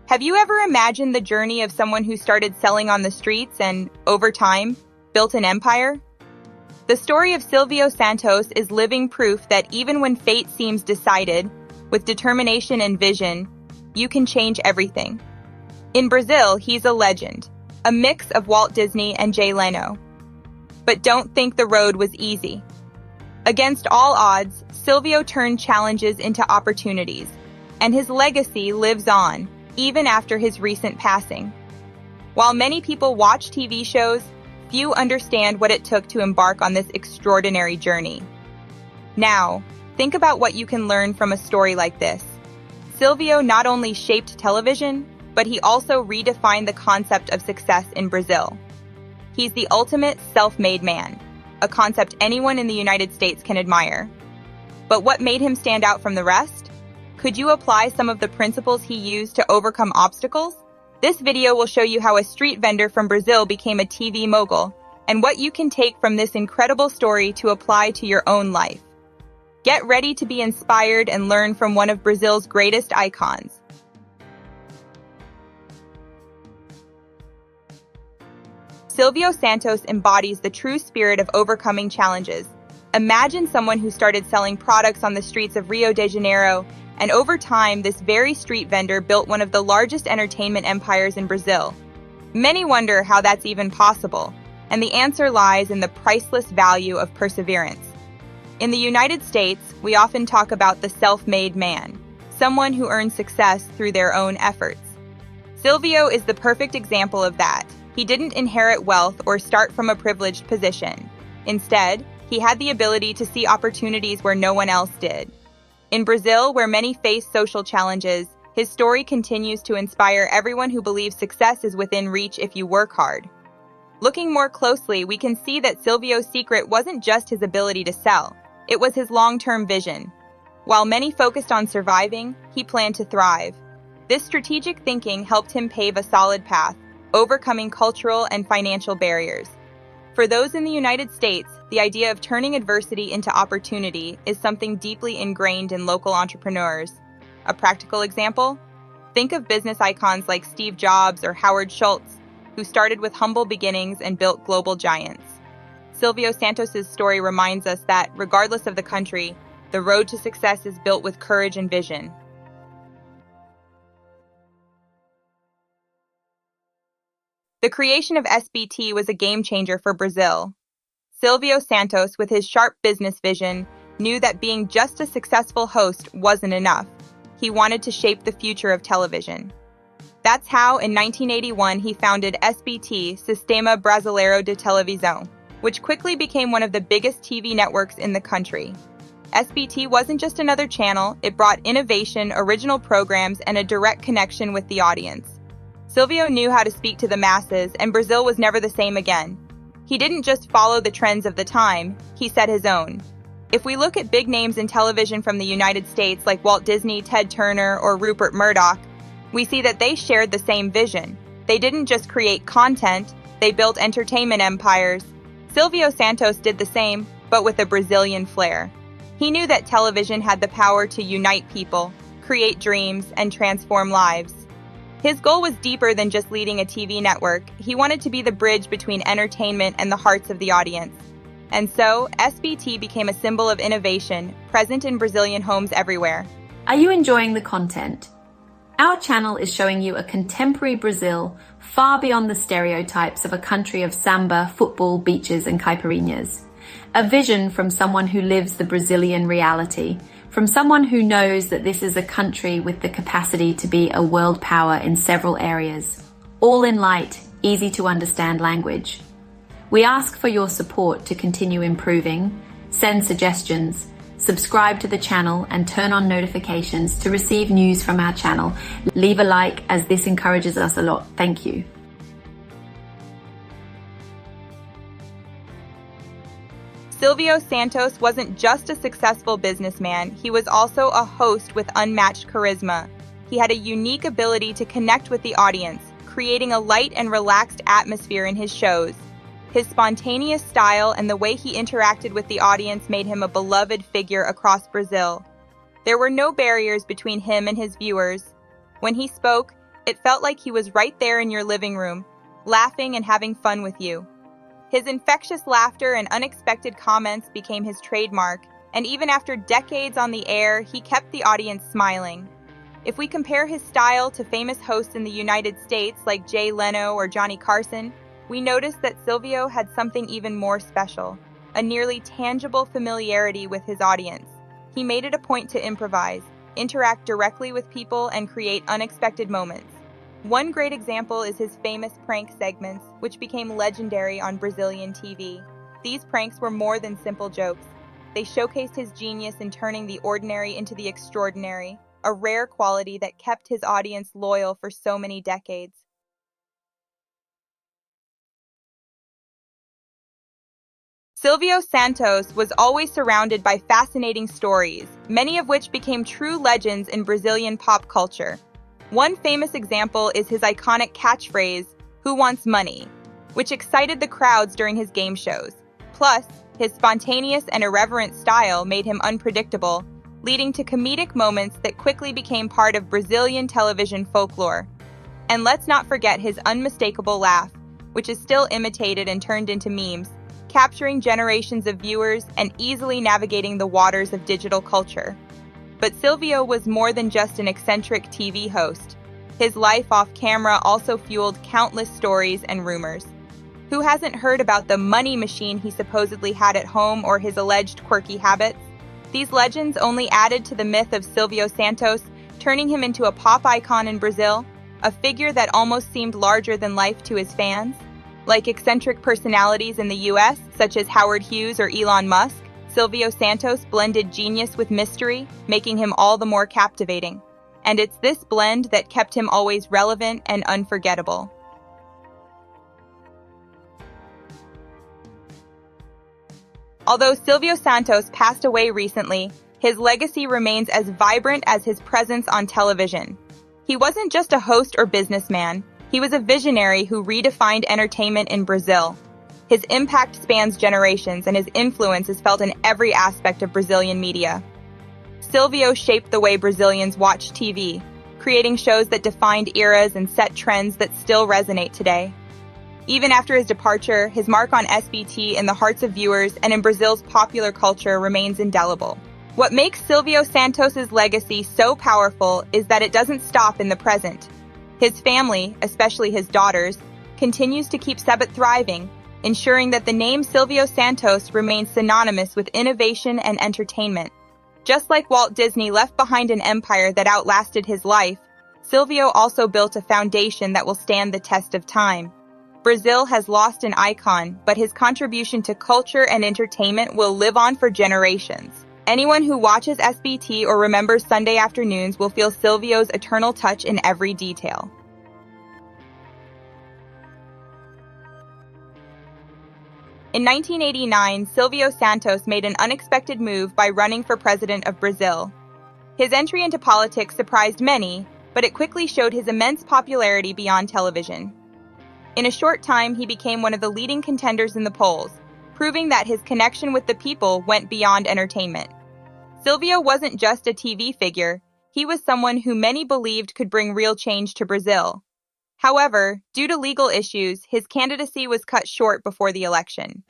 Have you ever imagined the journey of someone who started selling on the streets and, over time, built an empire? The story of Silvio Santos is living proof that even when fate seems decided, with determination and vision, you can change everything. In Brazil, he's a legend, a mix of Walt Disney and Leno. But don't think the road was easy. Against all odds, Silvio turned challenges into opportunities, and his legacy lives on, even after his recent passing. While many people watch TV shows, few understand what it took to embark on this extraordinary journey. Now, think about what you can learn from a story like this. Silvio not only shaped television, but he also redefined the concept of success in Brazil. He's the ultimate self-made man, a concept anyone in the United States can admire. But what made him stand out from the rest? Could you apply some of the principles he used to overcome obstacles? This video will show you how a street vendor from Brazil became a TV mogul, and what you can take from this incredible story to apply to your own life. Get ready to be inspired and learn from one of Brazil's greatest icons. Silvio Santos embodies the true spirit of overcoming challenges. Imagine someone who started selling products on the streets of Rio de Janeiro, and over time, this very street vendor built one of the largest entertainment empires in Brazil. Many wonder how that's even possible, and the answer lies in the priceless value of perseverance. In the United States, we often talk about the self-made man, someone who earns success through their own efforts. Silvio is the perfect example of that. He didn't inherit wealth or start from a privileged position. Instead, he had the ability to see opportunities where no one else did. In Brazil, where many face social challenges, his story continues to inspire everyone who believes success is within reach if you work hard. Looking more closely, we can see that Silvio's secret wasn't just his ability to sell, it was his long-term vision. While many focused on surviving, he planned to thrive. This strategic thinking helped him pave a solid path, overcoming cultural and financial barriers. For those in the United States, the idea of turning adversity into opportunity is something deeply ingrained in local entrepreneurs. A practical example? Think of business icons like Steve Jobs or Howard Schultz, who started with humble beginnings and built global giants. Silvio Santos' story reminds us that, regardless of the country, the road to success is built with courage and vision. The creation of SBT was a game-changer for Brazil. Silvio Santos, with his sharp business vision, knew that being just a successful host wasn't enough. He wanted to shape the future of television. That's how, in 1981, he founded SBT, Sistema Brasileiro de Televisão, which quickly became one of the biggest TV networks in the country. SBT wasn't just another channel, it brought innovation, original programs, and a direct connection with the audience. Silvio knew how to speak to the masses, and Brazil was never the same again. He didn't just follow the trends of the time, he set his own. If we look at big names in television from the United States like Walt Disney, Ted Turner, or Rupert Murdoch, we see that they shared the same vision. They didn't just create content, they built entertainment empires. Silvio Santos did the same, but with a Brazilian flair. He knew that television had the power to unite people, create dreams, and transform lives. His goal was deeper than just leading a TV network. He wanted to be the bridge between entertainment and the hearts of the audience. And so, SBT became a symbol of innovation, present in Brazilian homes everywhere. Are you enjoying the content? Our channel is showing you a contemporary Brazil far beyond the stereotypes of a country of samba, football, beaches, and caipirinhas. A vision from someone who lives the Brazilian reality, from someone who knows that this is a country with the capacity to be a world power in several areas, all in light, easy to understand language. We ask for your support to continue improving, send suggestions, subscribe to the channel, and turn on notifications to receive news from our channel. Leave a like as this encourages us a lot. Thank you. Silvio Santos wasn't just a successful businessman, he was also a host with unmatched charisma. He had a unique ability to connect with the audience, creating a light and relaxed atmosphere in his shows. His spontaneous style and the way he interacted with the audience made him a beloved figure across Brazil. There were no barriers between him and his viewers. When he spoke, It felt like he was right there in your living room, laughing and having fun with you. His infectious laughter and unexpected comments became his trademark, and even after decades on the air, he kept the audience smiling. If we compare his style to famous hosts in the United States like Leno or Johnny Carson, we notice that Silvio had something even more special, a nearly tangible familiarity with his audience. He made it a point to improvise, interact directly with people, and create unexpected moments. One great example is his famous prank segments, which became legendary on Brazilian TV. These pranks were more than simple jokes. They showcased his genius in turning the ordinary into the extraordinary, a rare quality that kept his audience loyal for so many decades. Silvio Santos was always surrounded by fascinating stories, many of which became true legends in Brazilian pop culture. One famous example is his iconic catchphrase, "Who wants money?" which excited the crowds during his game shows. Plus, his spontaneous and irreverent style made him unpredictable, leading to comedic moments that quickly became part of Brazilian television folklore. And let's not forget his unmistakable laugh, which is still imitated and turned into memes, capturing generations of viewers and easily navigating the waters of digital culture. But Silvio was more than just an eccentric TV host. His life off camera also fueled countless stories and rumors. Who hasn't heard about the money machine he supposedly had at home or his alleged quirky habits? These legends only added to the myth of Silvio Santos, turning him into a pop icon in Brazil, a figure that almost seemed larger than life to his fans. Like eccentric personalities in the US, such as Howard Hughes or Elon Musk, Silvio Santos blended genius with mystery, making him all the more captivating. And it's this blend that kept him always relevant and unforgettable. Although Silvio Santos passed away recently, his legacy remains as vibrant as his presence on television. He wasn't just a host or businessman, he was a visionary who redefined entertainment in Brazil. His impact spans generations, and his influence is felt in every aspect of Brazilian media. Silvio shaped the way Brazilians watch TV, creating shows that defined eras and set trends that still resonate today. Even after his departure, his mark on SBT in the hearts of viewers and in Brazil's popular culture remains indelible. What makes Silvio Santos' legacy so powerful is that it doesn't stop in the present. His family, especially his daughters, continues to keep Sebet thriving, ensuring that the name Silvio Santos remains synonymous with innovation and entertainment. Just like Walt Disney left behind an empire that outlasted his life, Silvio also built a foundation that will stand the test of time. Brazil has lost an icon, but his contribution to culture and entertainment will live on for generations. Anyone who watches SBT or remembers Sunday afternoons will feel Silvio's eternal touch in every detail. In 1989, Silvio Santos made an unexpected move by running for president of Brazil. His entry into politics surprised many, but it quickly showed his immense popularity beyond television. In a short time, he became one of the leading contenders in the polls, proving that his connection with the people went beyond entertainment. Silvio wasn't just a TV figure, he was someone who many believed could bring real change to Brazil. However, due to legal issues, his candidacy was cut short before the election.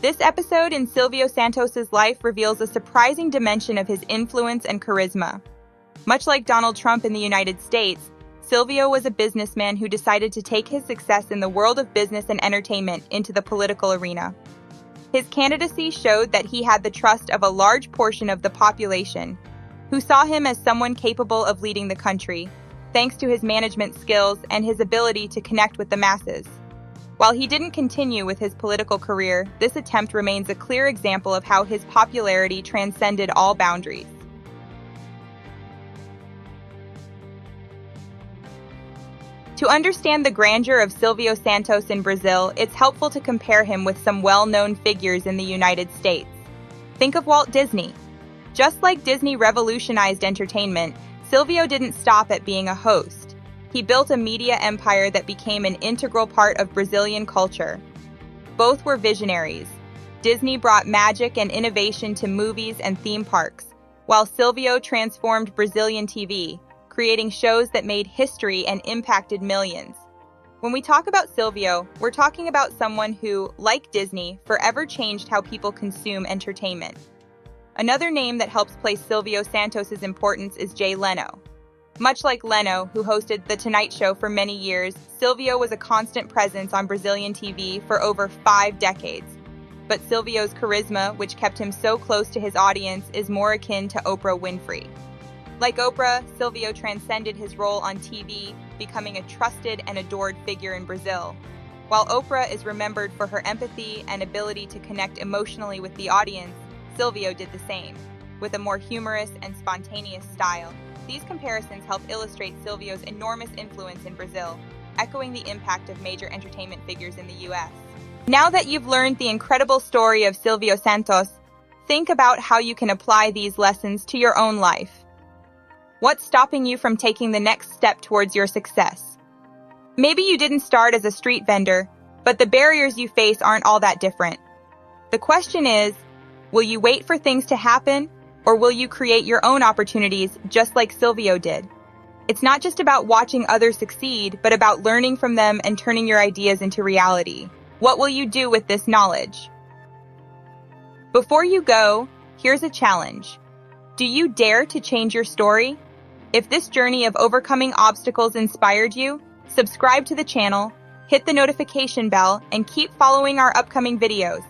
This episode in Silvio Santos' life reveals a surprising dimension of his influence and charisma. Much like Donald Trump in the United States, Silvio was a businessman who decided to take his success in the world of business and entertainment into the political arena. His candidacy showed that he had the trust of a large portion of the population, who saw him as someone capable of leading the country, thanks to his management skills and his ability to connect with the masses. While he didn't continue with his political career, this attempt remains a clear example of how his popularity transcended all boundaries. To understand the grandeur of Silvio Santos in Brazil, it's helpful to compare him with some well-known figures in the United States. Think of Walt Disney. Just like Disney revolutionized entertainment, Silvio didn't stop at being a host. He built a media empire that became an integral part of Brazilian culture. Both were visionaries. Disney brought magic and innovation to movies and theme parks, while Silvio transformed Brazilian TV, creating shows that made history and impacted millions. When we talk about Silvio, we're talking about someone who, like Disney, forever changed how people consume entertainment. Another name that helps place Silvio Santos' importance is Jay Leno. Much like Leno, who hosted The Tonight Show for many years, Silvio was a constant presence on Brazilian TV for over 5 decades. But Silvio's charisma, which kept him so close to his audience, is more akin to Oprah Winfrey. Like Oprah, Silvio transcended his role on TV, becoming a trusted and adored figure in Brazil. While Oprah is remembered for her empathy and ability to connect emotionally with the audience, Silvio did the same, with a more humorous and spontaneous style. These comparisons help illustrate Silvio's enormous influence in Brazil, echoing the impact of major entertainment figures in the U.S. Now that you've learned the incredible story of Silvio Santos, think about how you can apply these lessons to your own life. What's stopping you from taking the next step towards your success? Maybe you didn't start as a street vendor, but the barriers you face aren't all that different. The question is, will you wait for things to happen, or will you create your own opportunities just like Silvio did? It's not just about watching others succeed, but about learning from them and turning your ideas into reality. What will you do with this knowledge? Before you go, here's a challenge. Do you dare to change your story? If this journey of overcoming obstacles inspired you, subscribe to the channel, hit the notification bell, and keep following our upcoming videos.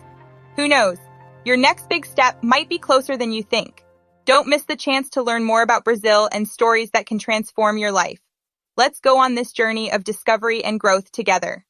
Who knows? Your next big step might be closer than you think. Don't miss the chance to learn more about Brazil and stories that can transform your life. Let's go on this journey of discovery and growth together.